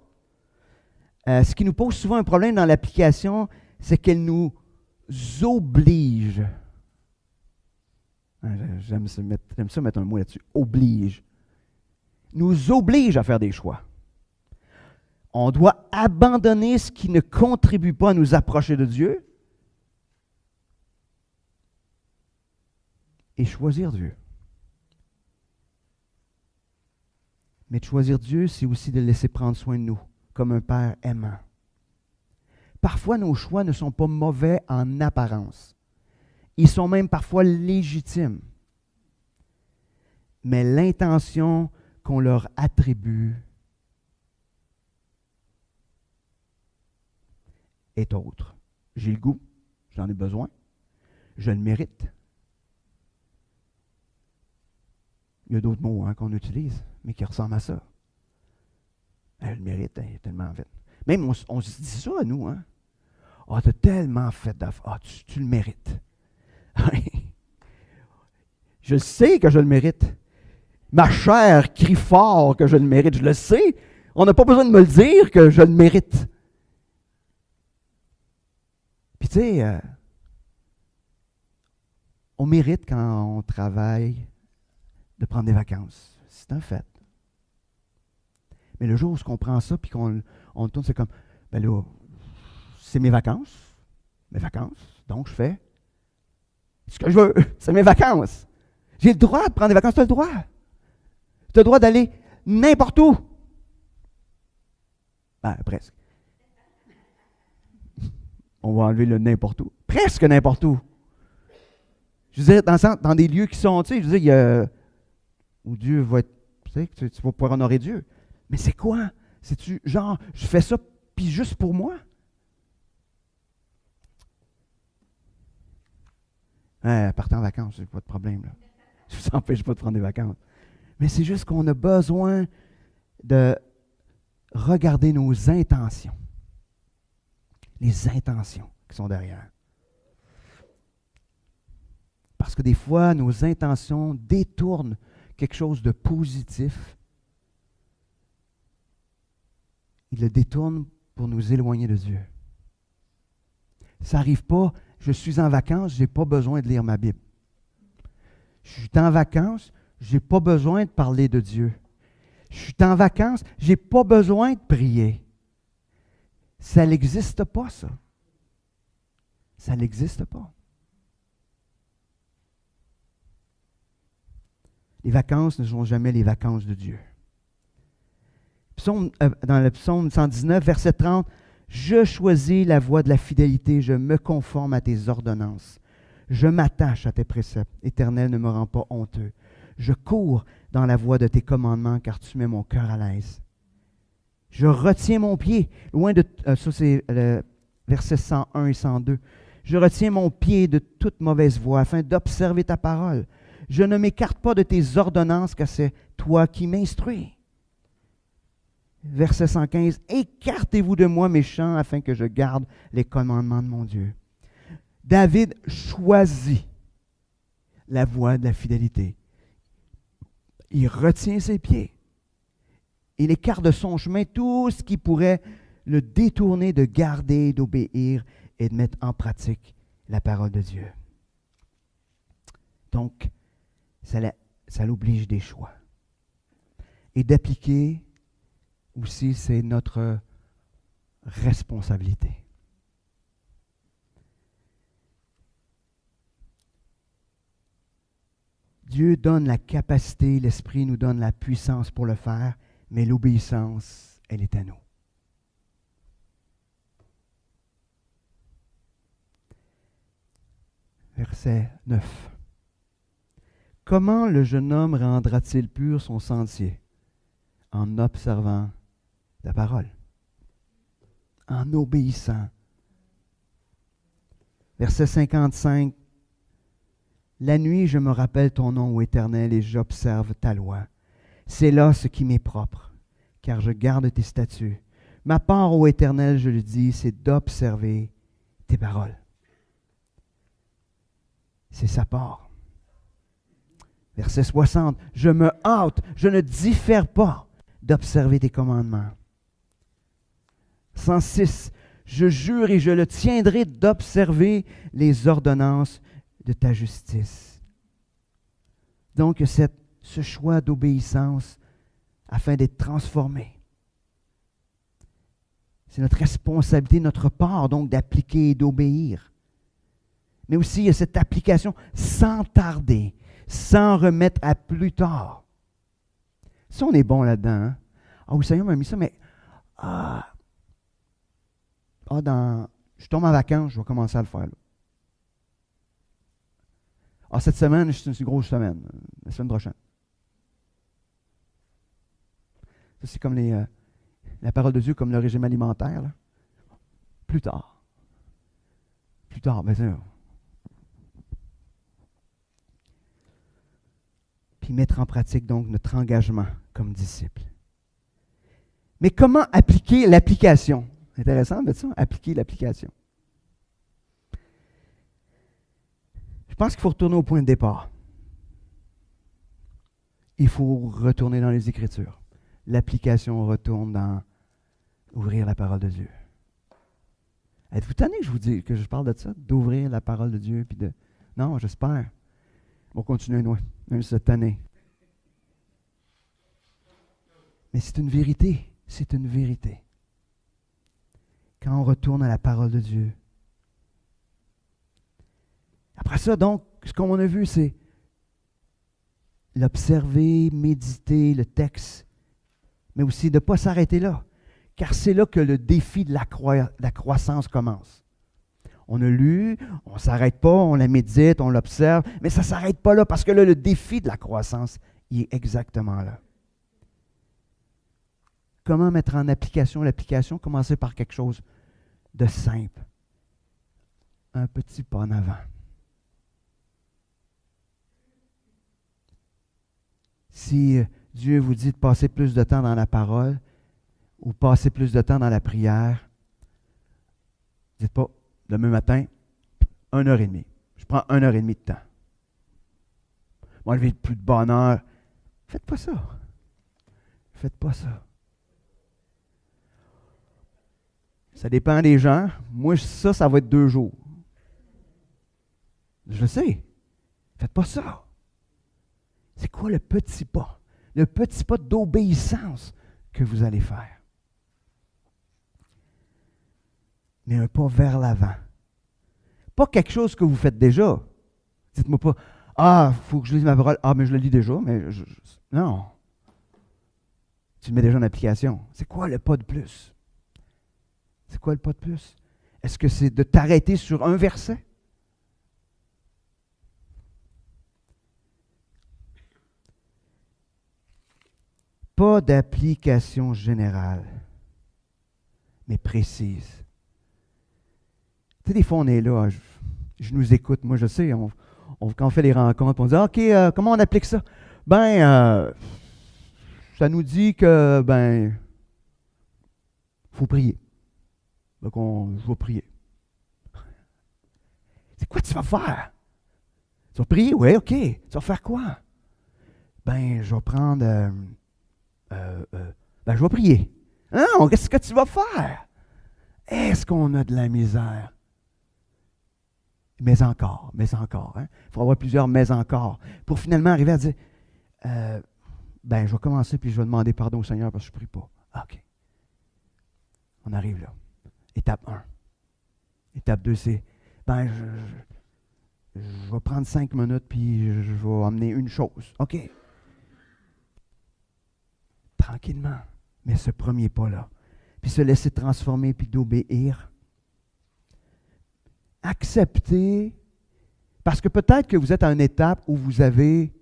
Ce qui nous pose souvent un problème dans l'application, c'est qu'elle nous oblige. J'aime ça mettre un mot là-dessus. Oblige. Nous oblige à faire des choix. On doit abandonner ce qui ne contribue pas à nous approcher de Dieu et choisir Dieu. Mais de choisir Dieu, c'est aussi de le laisser prendre soin de nous, comme un Père aimant. Parfois, nos choix ne sont pas mauvais en apparence. Ils sont même parfois légitimes. Mais l'intention qu'on leur attribue est autre. J'ai le goût, j'en ai besoin, je le mérite. Il y a d'autres mots qu'on utilise, mais qui ressemblent à ça. Je le mérite, il est tellement fait. Même on se dit ça à nous. Ah, tu as tellement fait d'affaires. Ah, tu le mérites. Je sais que je le mérite. Ma chair crie fort que je le mérite. Je le sais. On n'a pas besoin de me le dire que je le mérite. Puis tu sais, on mérite quand on travaille de prendre des vacances. C'est un fait. Mais le jour où on comprend ça puis qu'on le tourne, c'est comme, ben là, c'est mes vacances. Donc je fais ce que je veux. C'est mes vacances. J'ai le droit de prendre des vacances. Tu as le droit. Tu as le droit d'aller n'importe où. Ben, presque. On va enlever le n'importe où. Presque n'importe où. Je veux dire, dans des lieux qui sont, tu sais, je veux dire, où Dieu va être, tu sais, tu vas pouvoir honorer Dieu. Mais c'est quoi? C'est-tu, genre, je fais ça, puis juste pour moi? Partez en vacances, j'ai pas de problème, là. Je ne vous empêche pas de prendre des vacances. Mais c'est juste qu'on a besoin de regarder nos intentions. Les intentions qui sont derrière. Parce que des fois, nos intentions détournent quelque chose de positif. Ils le détournent pour nous éloigner de Dieu. Ça n'arrive pas, je suis en vacances, je n'ai pas besoin de lire ma Bible. Je suis en vacances, je n'ai pas besoin de parler de Dieu. Je suis en vacances, je n'ai pas besoin de prier. Ça n'existe pas, ça. Ça n'existe pas. Les vacances ne sont jamais les vacances de Dieu. Dans le psaume 119, verset 30, « Je choisis la voie de la fidélité, je me conforme à tes ordonnances. Je m'attache à tes préceptes. Éternel, ne me rends pas honteux. Je cours dans la voie de tes commandements, car tu mets mon cœur à l'aise. Je retiens mon pied, loin de... ça, c'est le verset 101 et 102. Je retiens mon pied de toute mauvaise voie, afin d'observer ta parole. Je ne m'écarte pas de tes ordonnances, car c'est toi qui m'instruis. Verset 115. Écartez-vous de moi, méchants, afin que je garde les commandements de mon Dieu. David choisit la voie de la fidélité. Il retient ses pieds. Il écarte de son chemin tout ce qui pourrait le détourner de garder, d'obéir et de mettre en pratique la parole de Dieu. Donc, ça l'oblige des choix. Et d'appliquer aussi, c'est notre responsabilité. Dieu donne la capacité, l'Esprit nous donne la puissance pour le faire, mais l'obéissance, elle est à nous. Verset 9. Comment le jeune homme rendra-t-il pur son sentier? En observant la parole, en obéissant. Verset 55. La nuit, je me rappelle ton nom, ô Éternel, et j'observe ta loi. C'est là ce qui m'est propre, car je garde tes statuts. Ma part, ô Éternel, je le dis, c'est d'observer tes paroles. C'est sa part. Verset 60. Je me hâte, je ne diffère pas d'observer tes commandements. 106. Je jure et je le tiendrai d'observer les ordonnances de ta justice. Donc, ce choix d'obéissance afin d'être transformé. C'est notre responsabilité, notre part, donc, d'appliquer et d'obéir. Mais aussi, il y a cette application sans tarder, sans remettre à plus tard. Ça, on est bon là-dedans. Hein? Ah, oui, Seigneur m'a mis ça, mais je tombe en vacances, je vais commencer à le faire. Là. Cette semaine, c'est une grosse semaine. La semaine prochaine. Ça, c'est comme la parole de Dieu, comme le régime alimentaire. Là. Plus tard. Plus tard, bien sûr. Puis mettre en pratique, donc, notre engagement comme disciple. Mais comment appliquer l'application? C'est intéressant de ça, appliquer l'application. Je pense qu'il faut retourner au point de départ. Il faut retourner dans les Écritures. L'application retourne dans ouvrir la parole de Dieu. Êtes-vous tanné que je parle de ça? D'ouvrir la parole de Dieu? Puis Non, j'espère. On va continuer, nous, même cette année. Mais c'est une vérité. C'est une vérité. Quand on retourne à la parole de Dieu. Après ça, donc, ce qu'on a vu, c'est l'observer, méditer le texte, mais aussi de ne pas s'arrêter là, car c'est là que le défi de la croissance commence. On a lu, on ne s'arrête pas, on la médite, on l'observe, mais ça ne s'arrête pas là, parce que là, le défi de la croissance, il est exactement là. Comment mettre en application l'application? Commencer par quelque chose de simple. Un petit pas en avant. Si Dieu vous dit de passer plus de temps dans la parole ou passer plus de temps dans la prière, dites pas, demain matin, 1h30. Je prends 1h30 de temps. Moi, je vais plus de bonne heure. Faites pas ça. Faites pas ça. Ça dépend des gens. Moi, ça va être 2 jours. Je le sais. Faites pas ça. C'est quoi le petit pas? Le petit pas d'obéissance que vous allez faire. Mais un pas vers l'avant. Pas quelque chose que vous faites déjà. Dites-moi pas, il faut que je lise ma parole. Mais je le lis déjà, mais non. Tu le mets déjà en application. C'est quoi le pas de plus? C'est quoi le pas de plus? Est-ce que c'est de t'arrêter sur un verset? Pas d'application générale, mais précise. Tu sais, des fois, on est là, je nous écoute. Moi, je sais, quand on fait les rencontres, on dit, OK, comment on applique ça? Ça nous dit que, faut prier. Donc, je vais prier. C'est quoi tu vas faire? Tu vas prier? Oui, OK. Tu vas faire quoi? Je vais prendre... je vais prier. Non, qu'est-ce que tu vas faire? Est-ce qu'on a de la misère? Mais encore. Hein? Il faut avoir plusieurs mais encore. Pour finalement arriver à dire, je vais commencer puis je vais demander pardon au Seigneur parce que je ne prie pas. OK. On arrive là. Étape 1. Étape 2, c'est, je vais prendre 5 minutes puis je vais amener une chose. OK. Tranquillement. Mais ce premier pas-là. Puis se laisser transformer puis d'obéir. Accepter. Parce que peut-être que vous êtes à une étape où vous avez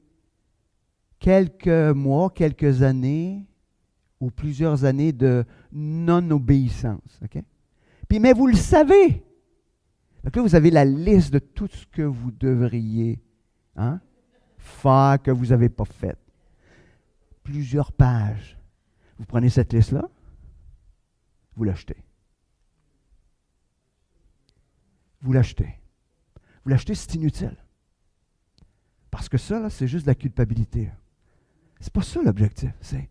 quelques mois, quelques années ou plusieurs années de non-obéissance. OK? Puis, mais vous le savez. Donc là, vous avez la liste de tout ce que vous devriez faire que vous n'avez pas fait. Plusieurs pages. Vous prenez cette liste-là, vous l'achetez. Vous l'achetez. Vous l'achetez, c'est inutile. Parce que ça, là, c'est juste de la culpabilité. C'est pas ça l'objectif. C'est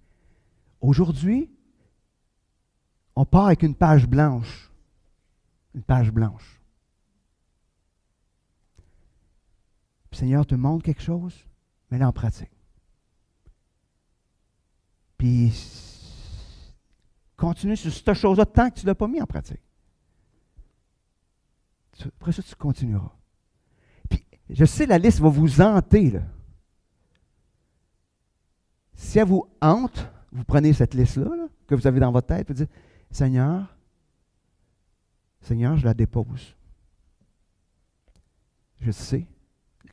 aujourd'hui, on part avec une page blanche. Une page blanche. Puis, Seigneur te montre quelque chose, mets-le en pratique. Puis, continue sur cette chose-là tant que tu ne l'as pas mis en pratique. Après ça, tu continueras. Puis, je sais, la liste va vous hanter, là. Si elle vous hante, vous prenez cette liste-là, là, que vous avez dans votre tête, et vous dites, Seigneur, je la dépose. Je sais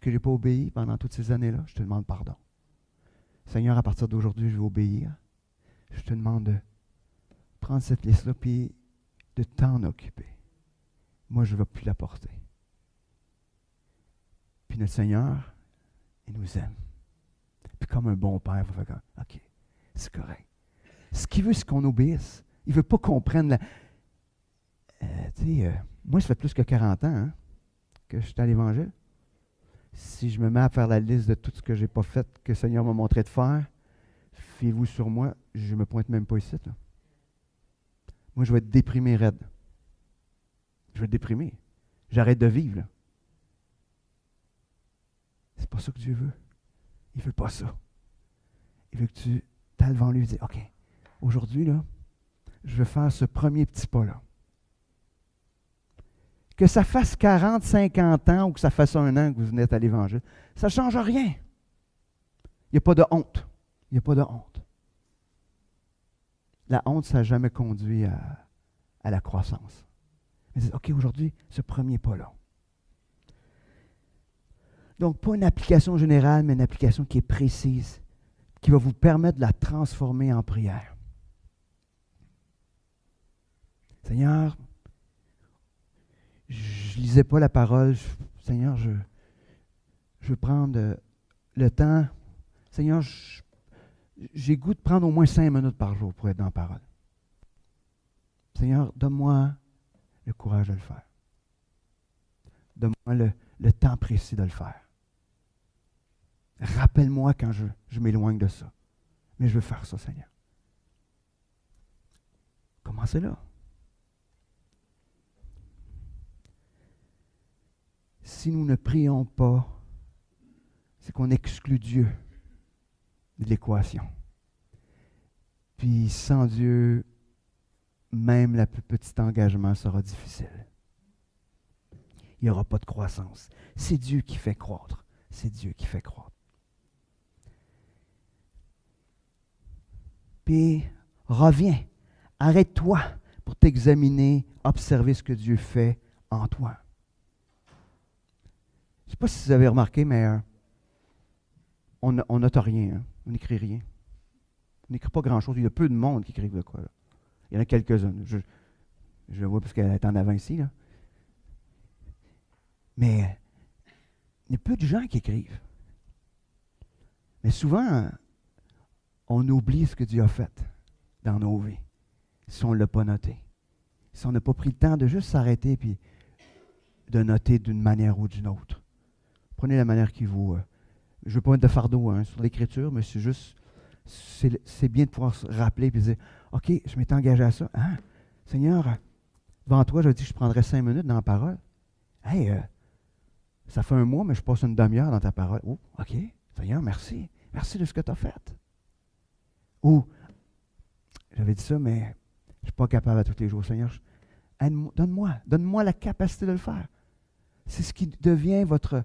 que je n'ai pas obéi pendant toutes ces années-là. Je te demande pardon. Seigneur, à partir d'aujourd'hui, je vais obéir. Je te demande de prendre cette liste-là et de t'en occuper. Moi, je ne vais plus la porter. Puis notre Seigneur, il nous aime. Puis comme un bon père, il va faire comme, OK, c'est correct. Ce qu'il veut, c'est qu'on obéisse. Il ne veut pas qu'on prenne la... moi, ça fait plus que 40 ans hein, que je suis à l'Évangile. Si je me mets à faire la liste de tout ce que je n'ai pas fait, que le Seigneur m'a montré de faire, fiez-vous sur moi, je ne me pointe même pas ici. Là. Moi, je vais être déprimé raide. Je vais être déprimé. J'arrête de vivre. Là. C'est pas ça que Dieu veut. Il ne veut pas ça. Il veut que tu t'ailles devant lui et dis, OK, aujourd'hui, là, je vais faire ce premier petit pas-là. Que ça fasse 40, 50 ans ou que ça fasse 1 an que vous venez à l'Évangile, ça ne change rien. Il n'y a pas de honte. Il n'y a pas de honte. La honte, ça n'a jamais conduit à la croissance. Mais c'est, OK, aujourd'hui, ce premier pas-là. Donc, pas une application générale, mais une application qui est précise, qui va vous permettre de la transformer en prière. Seigneur, je ne lisais pas la parole. Seigneur, je veux prendre le temps. Seigneur, j'ai goût de prendre au moins 5 minutes par jour pour être dans la parole. Seigneur, donne-moi le courage de le faire. Donne-moi le temps précis de le faire. Rappelle-moi quand je m'éloigne de ça. Mais je veux faire ça, Seigneur. Commencez là. Si nous ne prions pas, c'est qu'on exclut Dieu de l'équation. Puis sans Dieu, même le plus petit engagement sera difficile. Il n'y aura pas de croissance. C'est Dieu qui fait croître. C'est Dieu qui fait croître. Puis reviens. Arrête-toi pour t'examiner, observer ce que Dieu fait en toi. Je ne sais pas si vous avez remarqué, mais on note rien. Hein? On n'écrit rien. On n'écrit pas grand-chose. Il y a peu de monde qui écrivent de quoi. Là. Il y en a quelques-uns. Je le vois parce qu'elle est en avant ici. Là. Mais il y a peu de gens qui écrivent. Mais souvent, on oublie ce que Dieu a fait dans nos vies. Si on ne l'a pas noté. Si on n'a pas pris le temps de juste s'arrêter et de noter d'une manière ou d'une autre. Prenez la manière qui vous... je ne veux pas mettre de fardeau sur l'écriture, mais c'est juste... C'est bien de pouvoir se rappeler et dire, OK, je m'étais engagé à ça. Hein? Seigneur, devant toi, je dis que je prendrais 5 minutes dans la parole. Hey, ça fait 1 mois, mais je passe une demi-heure dans ta parole. Oh, OK, Seigneur, merci. Merci de ce que tu as fait. Ou, j'avais dit ça, mais je ne suis pas capable à tous les jours. Seigneur, donne-moi la capacité de le faire. C'est ce qui devient votre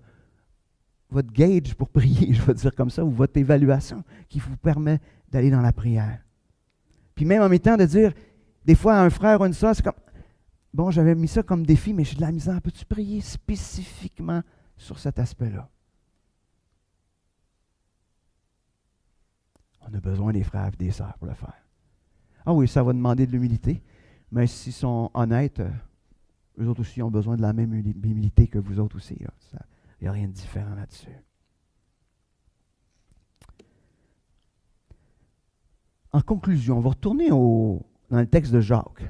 gauge pour prier, je vais dire comme ça, ou votre évaluation qui vous permet d'aller dans la prière. Puis même en mettant de dire, des fois à un frère ou une soeur, c'est comme, bon, j'avais mis ça comme défi, mais j'ai de la misère. Peux-tu prier spécifiquement sur cet aspect-là? On a besoin des frères et des sœurs pour le faire. Ah oui, ça va demander de l'humilité, mais s'ils sont honnêtes, eux autres aussi ont besoin de la même humilité que vous autres aussi. Il n'y a rien de différent là-dessus. En conclusion, on va retourner dans le texte de Jacques.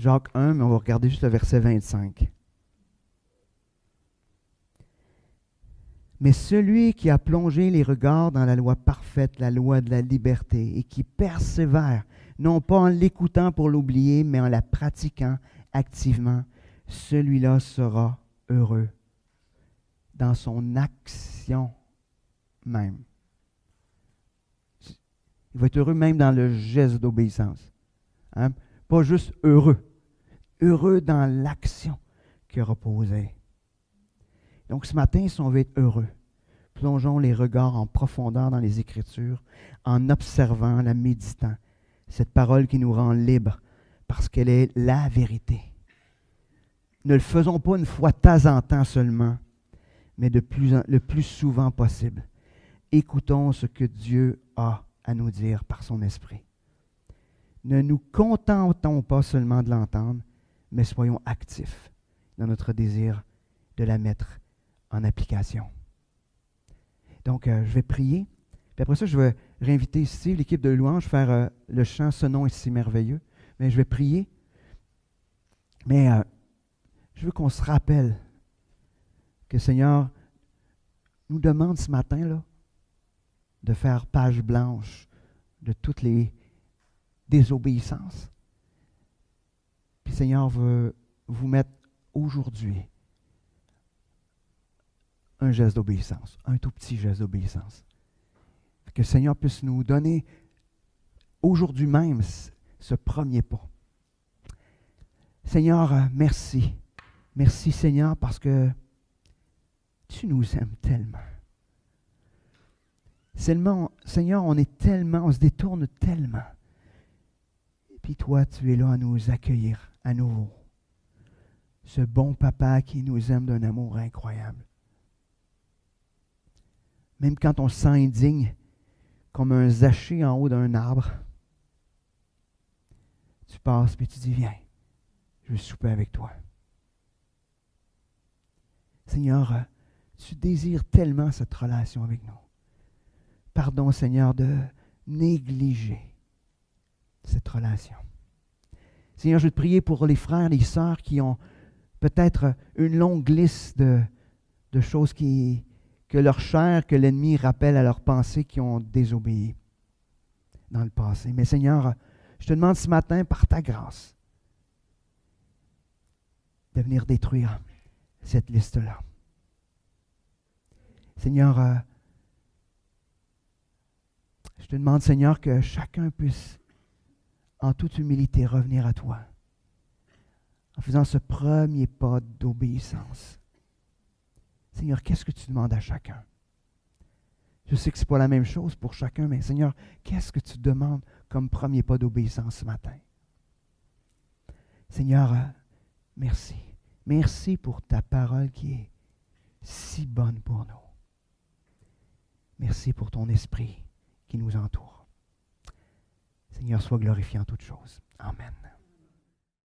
Jacques 1, mais on va regarder juste le verset 25. Mais celui qui a plongé les regards dans la loi parfaite, la loi de la liberté, et qui persévère, non pas en l'écoutant pour l'oublier, mais en la pratiquant activement, celui-là sera heureux dans son action même. Il va être heureux même dans le geste d'obéissance. Hein? Pas juste heureux. Heureux dans l'action qu'il aura posée. Donc ce matin, si on veut être heureux, plongeons les regards en profondeur dans les Écritures, en observant, en la méditant. Cette parole qui nous rend libres, parce qu'elle est la vérité. Ne le faisons pas une fois de temps en temps seulement, mais le plus souvent possible. Écoutons ce que Dieu a à nous dire par son esprit. Ne nous contentons pas seulement de l'entendre, mais soyons actifs dans notre désir de la mettre en application. Donc, je vais prier. Puis après ça, je vais réinviter ici l'équipe de louange, faire le chant « Ce nom est si merveilleux ». Mais je vais prier. Mais je veux qu'on se rappelle que le Seigneur nous demande ce matin là, de faire page blanche de toutes les désobéissances. Puis le Seigneur veut vous mettre aujourd'hui un geste d'obéissance, un tout petit geste d'obéissance. Que le Seigneur puisse nous donner aujourd'hui même ce premier pas. Seigneur, merci. Merci Seigneur parce que tu nous aimes tellement. Seigneur, on se détourne tellement. Et puis toi, tu es là à nous accueillir à nouveau. Ce bon papa qui nous aime d'un amour incroyable. Même quand on se sent indigne, comme un zaché en haut d'un arbre, tu passes et tu dis, viens, je veux souper avec toi. Seigneur, tu désires tellement cette relation avec nous. Pardon, Seigneur, de négliger cette relation. Seigneur, je veux te prier pour les frères, les sœurs qui ont peut-être une longue liste de choses que leur chair, que l'ennemi rappelle à leurs pensées qui ont désobéi dans le passé. Mais Seigneur, je te demande ce matin, par ta grâce, de venir détruire cette liste-là. Seigneur, je te demande, Seigneur, que chacun puisse, en toute humilité, revenir à toi, en faisant ce premier pas d'obéissance. Seigneur, qu'est-ce que tu demandes à chacun? Je sais que ce n'est pas la même chose pour chacun, mais Seigneur, qu'est-ce que tu demandes comme premier pas d'obéissance ce matin? Seigneur, merci. Merci pour ta parole qui est si bonne pour nous. Merci pour ton esprit qui nous entoure. Seigneur, sois glorifié en toutes choses. Amen.